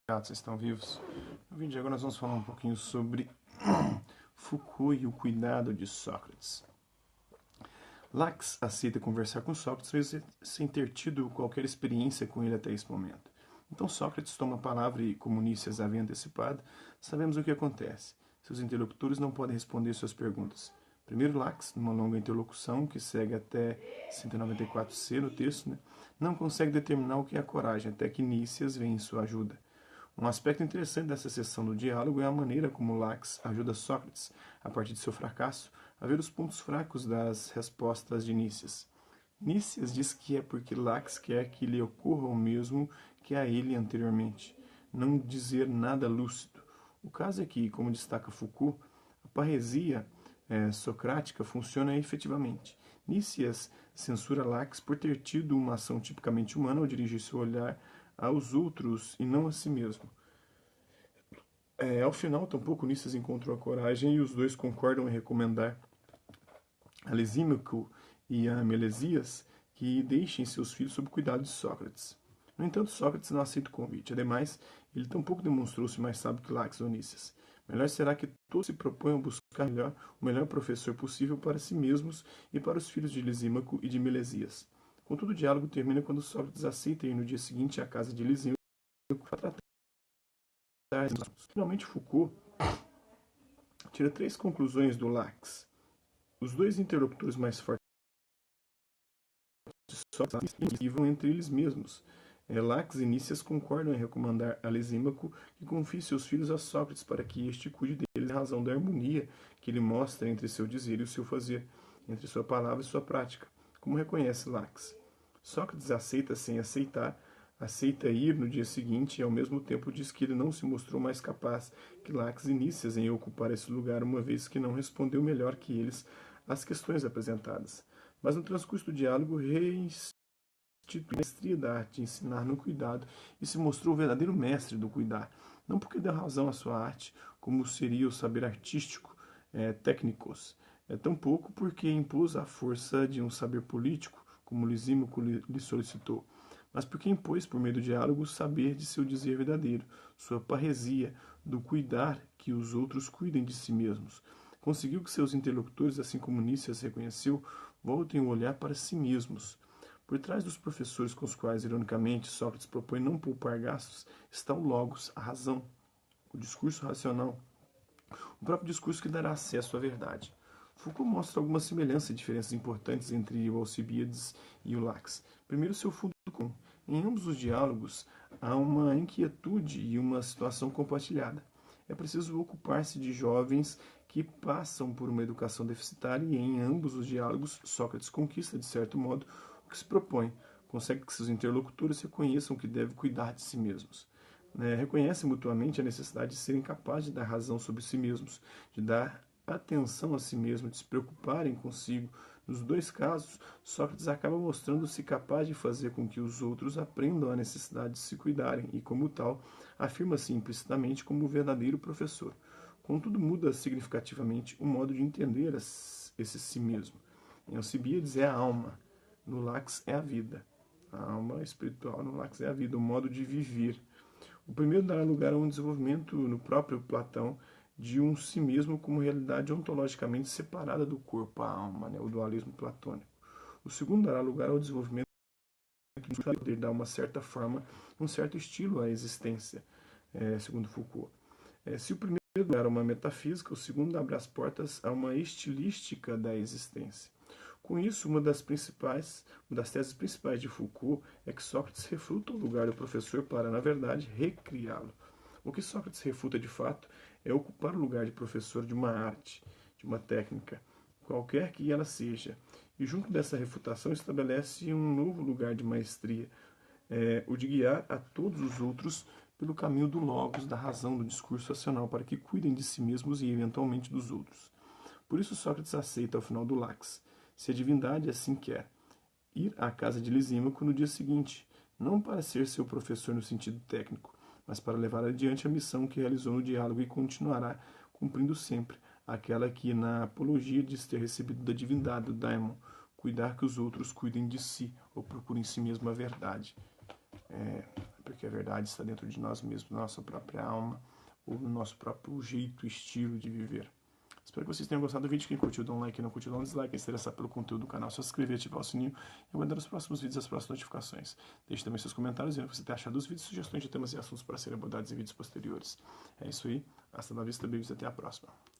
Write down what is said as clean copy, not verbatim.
Vocês estão vivos? No vídeo de agora nós vamos falar um pouquinho sobre Foucault e o cuidado de Sócrates. Lax aceita conversar com Sócrates sem ter tido qualquer experiência com ele até esse momento. Então Sócrates toma a palavra e, como Nícias havia antecipado, sabemos o que acontece. Seus interlocutores não podem responder suas perguntas. Primeiro Lax, numa longa interlocução que segue até 194c no texto, não consegue determinar o que é a coragem, até que Nícias vem em sua ajuda. Um aspecto interessante dessa seção do diálogo é a maneira como Lax ajuda Sócrates, a partir de seu fracasso, a ver os pontos fracos das respostas de Nícias. Nícias diz que é porque Lax quer que lhe ocorra o mesmo que a ele anteriormente, não dizer nada lúcido. O caso é que, como destaca Foucault, a parresia socrática funciona efetivamente. Nícias censura Lax por ter tido uma ação tipicamente humana ao dirigir seu olhar aos outros e não a si mesmo. Ao final, tampouco Nícias encontrou a coragem e os dois concordam em recomendar a Lisímaco e a Melesias que deixem seus filhos sob cuidado de Sócrates. No entanto, Sócrates não aceita o convite. Ademais, ele tampouco demonstrou-se mais sábio que Lax ou Nícias. Melhor será que todos se proponham buscar o melhor professor possível para si mesmos e para os filhos de Lisímaco e de Melesias. Contudo, o diálogo termina quando Sócrates aceita ir no dia seguinte à casa de Lisímaco para tratar. Finalmente, Foucault tira 3 conclusões do Lax. Os dois interlocutores mais fortes de Sócrates vão entre eles mesmos. Lax e Nícias concordam em recomendar a Lisímaco que confie seus filhos a Sócrates para que este cuide deles em razão da harmonia que ele mostra entre seu dizer e o seu fazer, entre sua palavra e sua prática, como reconhece Lax. Sócrates aceita sem aceitar, aceita ir no dia seguinte e ao mesmo tempo diz que ele não se mostrou mais capaz que Lax e Nícias em ocupar esse lugar, uma vez que não respondeu melhor que eles às questões apresentadas. Mas no transcurso do diálogo reinstituiu a maestria da arte de ensinar no cuidado e se mostrou o verdadeiro mestre do cuidar, não porque deu razão à sua arte, como seria o saber artístico, técnicos, tampouco porque impôs a força de um saber político, como Lisímaco lhe solicitou, mas porque impôs, por meio do diálogo, o saber de seu dizer verdadeiro, sua parresia, do cuidar que os outros cuidem de si mesmos. Conseguiu que seus interlocutores, assim como Nícias reconheceu, voltem o olhar para si mesmos. Por trás dos professores com os quais, ironicamente, Sócrates propõe não poupar gastos, está o logos, a razão, o discurso racional, o próprio discurso que dará acesso à verdade. Foucault mostra algumas semelhanças e diferenças importantes entre o Alcibíades e o Lax. Primeiro, seu fundo comum. Em ambos os diálogos, há uma inquietude e uma situação compartilhada. É preciso ocupar-se de jovens que passam por uma educação deficitária e em ambos os diálogos Sócrates conquista, de certo modo, o que se propõe, consegue que seus interlocutores reconheçam que devem cuidar de si mesmos. Reconhecem mutuamente a necessidade de serem capazes de dar razão sobre si mesmos, de dar atenção a si mesmo, de se preocuparem consigo. Nos dois casos, Sócrates acaba mostrando-se capaz de fazer com que os outros aprendam a necessidade de se cuidarem e, como tal, afirma-se implicitamente como o verdadeiro professor. Contudo, muda significativamente o modo de entender esse si mesmo. Em Alcibíades é a alma, no Lax é a vida. A alma espiritual no Lax é a vida, o modo de viver. O primeiro dará lugar a um desenvolvimento no próprio Platão de um si mesmo como realidade ontologicamente separada do corpo, a alma, o dualismo platônico. O segundo dará lugar ao desenvolvimento do poder dar uma certa forma, um certo estilo à existência, segundo Foucault. Se o primeiro era uma metafísica, o segundo abre as portas a uma estilística da existência. Com isso, uma das teses principais de Foucault é que Sócrates refuta o lugar do professor para, na verdade, recriá-lo. O que Sócrates refuta de fato é ocupar o lugar de professor de uma arte, de uma técnica, qualquer que ela seja, e junto dessa refutação estabelece um novo lugar de maestria, o de guiar a todos os outros pelo caminho do logos, da razão, do discurso racional, para que cuidem de si mesmos e, eventualmente, dos outros. Por isso Sócrates aceita, ao final do Lax, se a divindade assim quer, ir à casa de Lisímaco no dia seguinte, não para ser seu professor no sentido técnico, mas para levar adiante a missão que realizou no diálogo e continuará cumprindo sempre, aquela que na apologia diz ter recebido da divindade, do daimon, cuidar que os outros cuidem de si, ou procurem em si mesmo a verdade. porque a verdade está dentro de nós mesmos, na nossa própria alma, ou no nosso próprio jeito, estilo de viver. Espero que vocês tenham gostado do vídeo. Quem curtiu, dá um like. Quem não curtiu, dá um dislike. Quem se interessar pelo conteúdo do canal, só se inscrever e ativar o sininho e aguardar os próximos vídeos e as próximas notificações. Deixe também seus comentários e o que você tem achado dos vídeos, sugestões de temas e assuntos para serem abordados em vídeos posteriores. É isso aí. Hasta la vista, babies. Até a próxima.